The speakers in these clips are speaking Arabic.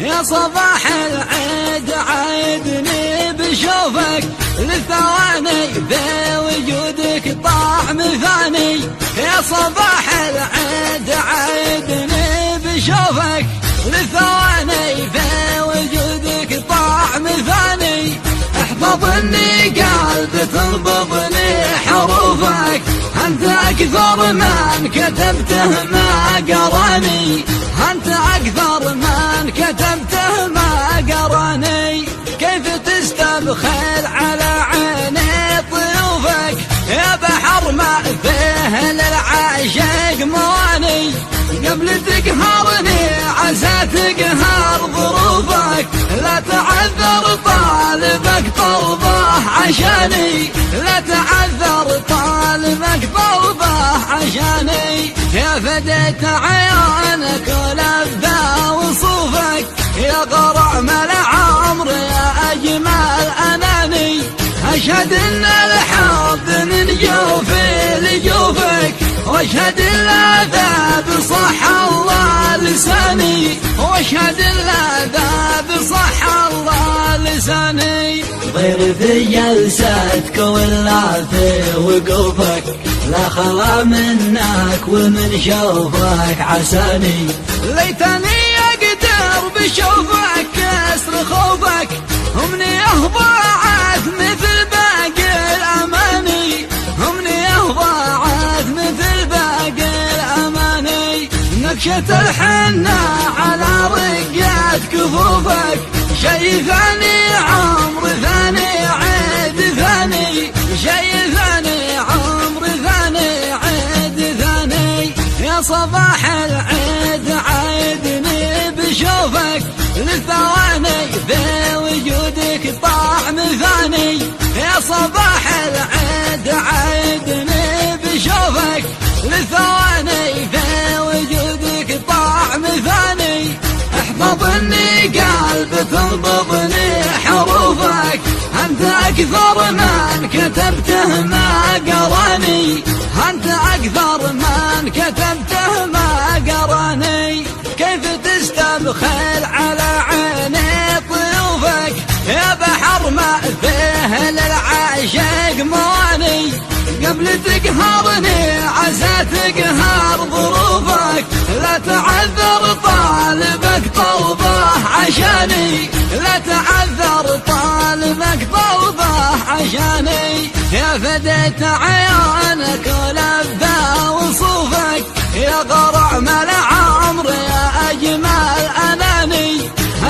يا صباح العيد عيدني بشوفك للثواني بوجودك طعم ثاني. يا صباح العيد عيدني بشوفك للثواني بوجودك طعم ثاني. احفظني قلب تنبضني حروفك، أنت أكثر من كتبته ما قراني، أنت أكثر من كتبته ما قراني. كيف تستبخل على عيني طيوفك يا بحر ما فيه للعاشق مواني. قبل تقهرني عسى تقهر ظروفك، لا تعذر طالبك طلبه عشاني، لا تعذر طالبك طلبه عشاني. يا فديت عيونك ولبى وصوفك، يا غرام العمر يا أجمل أناني. أشهد أن الحب من جوفي لجوفك، واشهد العذاب صح الله لساني، واشهد العذاب صح الله لساني. غير في جلساتك ولا في وقوفك، لا خلا منك ومن شوفك عساني. ليتني أقدر بشوفك كسر خوفك، أمنية ضاعت مثل باقي الأماني، أمنية ضاعت مثل باقي الأماني. نكشة الحنة على رقات كفوفك، شي ثاني عمر ثاني عيد ثاني، شي ثاني عمر ثاني عيد ثاني. يا صباح العيد عيدني بشوفك للثواني بوجودك طعم ثاني. يا صباح العيد عيدني بشوفك للثواني بوجودك طعم ثاني. احفظني قلب تنبضني حروفك، أنت أكثر من كتبته ما قراني، أنت أكثر من كتبته ما قراني. كيف تستبخل على عيني طيوفك يا بحر ما فيه للعاشق مواني. قبل تقهرني عسى تقهر ظروفك، لا تعذر طالبك طلبه عشاني، لا تعذر طالبك طلبه عشاني. يا فديت عيونك ولبى وصوفك، يا غرام العمر يا أجمل أناني.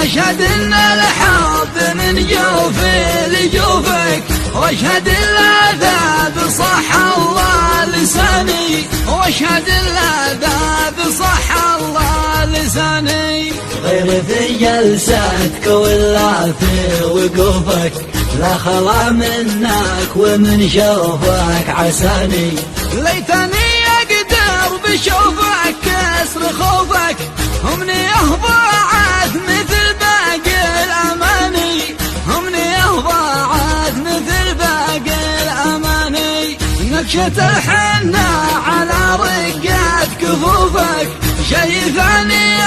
أشهد أن الحب من جوفي لجوفك، واشهد العذاب صح الله لساني، واشهد العذاب صح الله لساني. غير في جلساتك ولا في وقوفك، لا خلا منك ومن شوفك عساني. ليتني أقدر بشوفك كسر خوفك، أمنية ضاعت مثل باقي الأماني، أمنية ضاعت مثل باقي الأماني. نكشة الحنة على رقات كفوفك، شي ثاني